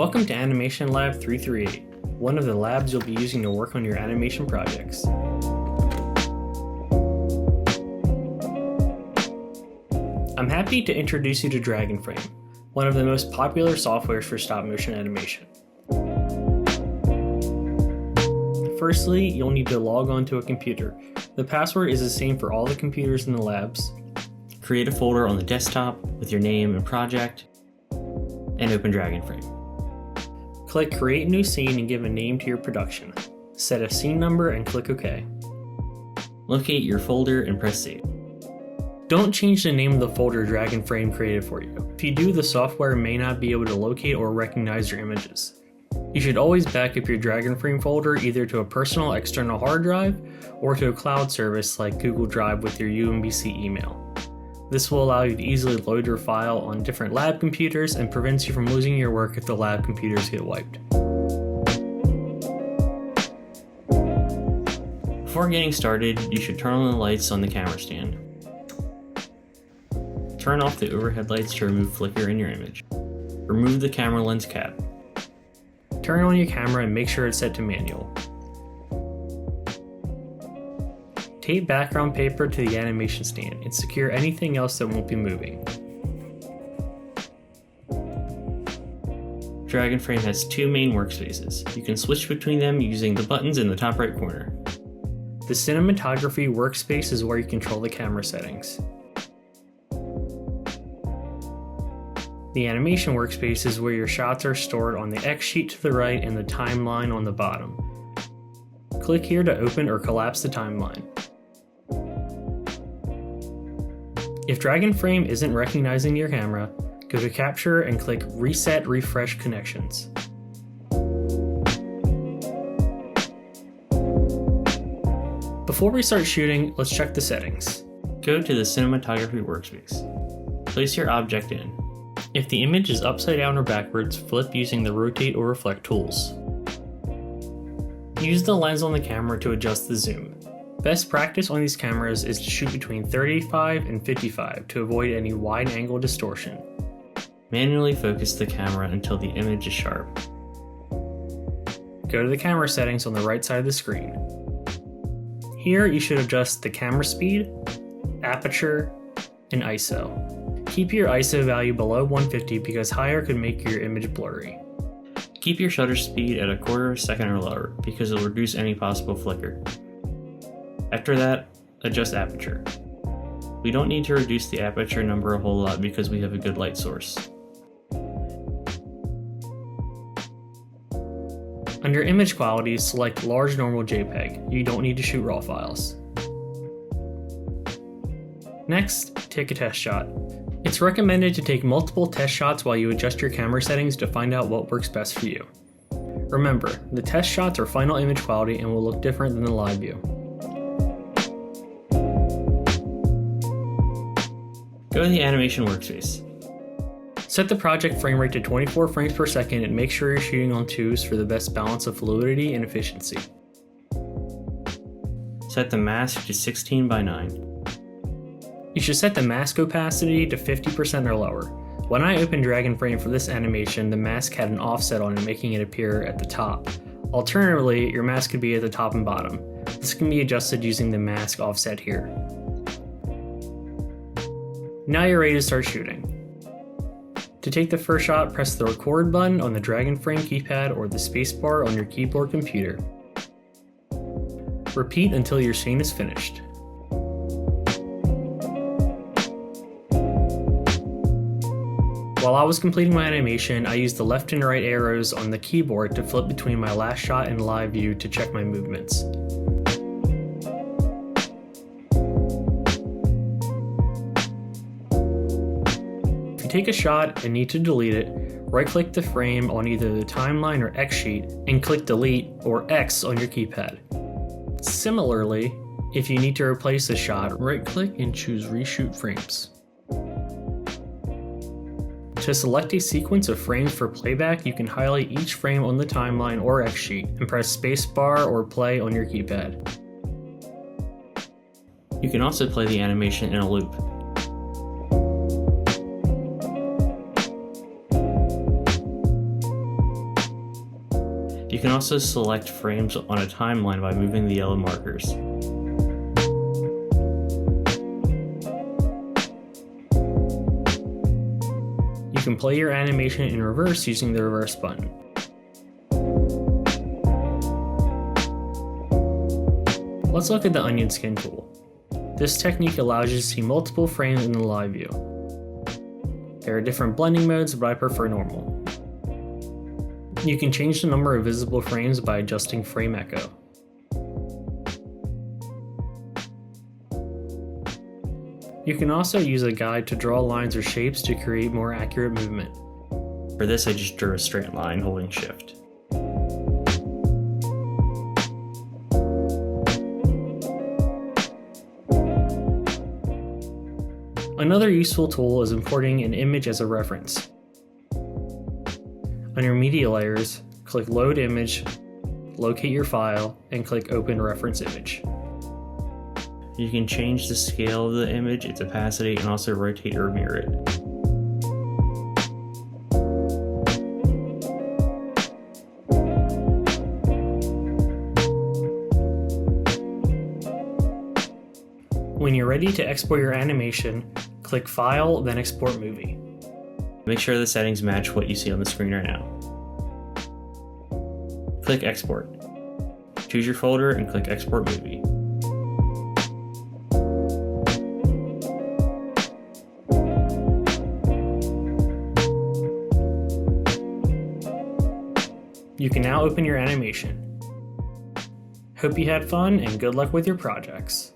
Welcome to Animation Lab 338, one of the labs you'll be using to work on your animation projects. I'm happy to introduce you to DragonFrame, one of the most popular softwares for stop-motion animation. Firstly, you'll need to log on to a computer. The password is the same for all the computers in the labs. Create a folder on the desktop with your name and project, and open DragonFrame. Click Create New Scene and give a name to your production. Set a scene number and click OK. Locate your folder and press Save. Don't change the name of the folder DragonFrame created for you. If you do, the software may not be able to locate or recognize your images. You should always back up your DragonFrame folder either to a personal external hard drive or to a cloud service like Google Drive with your UMBC email. This will allow you to easily load your file on different lab computers and prevents you from losing your work if the lab computers get wiped. Before getting started, you should turn on the lights on the camera stand. Turn off the overhead lights to remove flicker in your image. Remove the camera lens cap. Turn on your camera and make sure it's set to manual. Tape background paper to the animation stand and secure anything else that won't be moving. DragonFrame has two main workspaces. You can switch between them using the buttons in the top right corner. The cinematography workspace is where you control the camera settings. The animation workspace is where your shots are stored on the X sheet to the right and the timeline on the bottom. Click here to open or collapse the timeline. If DragonFrame isn't recognizing your camera, go to Capture and click Reset Refresh Connections. Before we start shooting, let's check the settings. Go to the cinematography workspace. Place your object in. If the image is upside down or backwards, flip using the rotate or reflect tools. Use the lens on the camera to adjust the zoom. Best practice on these cameras is to shoot between 35 and 55 to avoid any wide angle distortion. Manually focus the camera until the image is sharp. Go to the camera settings on the right side of the screen. Here you should adjust the camera speed, aperture, and ISO. Keep your ISO value below 150 because higher could make your image blurry. Keep your shutter speed at a quarter second or lower because it will reduce any possible flicker. After that, adjust aperture. We don't need to reduce the aperture number a whole lot because we have a good light source. Under image quality, select large normal JPEG. You don't need to shoot RAW files. Next, take a test shot. It's recommended to take multiple test shots while you adjust your camera settings to find out what works best for you. Remember, the test shots are final image quality and will look different than the live view. Go to the animation workspace. Set the project frame rate to 24 frames per second and make sure you're shooting on 2s for the best balance of fluidity and efficiency. Set the mask to 16 by 9. You should set the mask opacity to 50% or lower. When I opened DragonFrame for this animation, the mask had an offset on it, making it appear at the top. Alternatively, your mask could be at the top and bottom. This can be adjusted using the mask offset here. Now you're ready to start shooting. To take the first shot, press the record button on the DragonFrame keypad or the spacebar on your keyboard computer. Repeat until your scene is finished. While I was completing my animation, I used the left and right arrows on the keyboard to flip between my last shot and live view to check my movements. Take a shot and need to delete it, right-click the frame on either the timeline or X sheet and click Delete or X on your keypad. Similarly, if you need to replace the shot, right-click and choose Reshoot Frames. To select a sequence of frames for playback, you can highlight each frame on the timeline or X sheet and press spacebar or play on your keypad. You can also play the animation in a loop. You can also select frames on a timeline by moving the yellow markers. You can play your animation in reverse using the reverse button. Let's look at the onion skin tool. This technique allows you to see multiple frames in the live view. There are different blending modes, but I prefer normal. You can change the number of visible frames by adjusting frame echo. You can also use a guide to draw lines or shapes to create more accurate movement. For this, I just drew a straight line holding Shift. Another useful tool is importing an image as a reference. Under Media Layers, click Load Image, locate your file, and click Open Reference Image. You can change the scale of the image, its opacity, and also rotate or mirror it. When you're ready to export your animation, click File, then Export Movie. Make sure the settings match what you see on the screen right now. Click Export. Choose your folder and click Export Movie. You can now open your animation. Hope you had fun and good luck with your projects.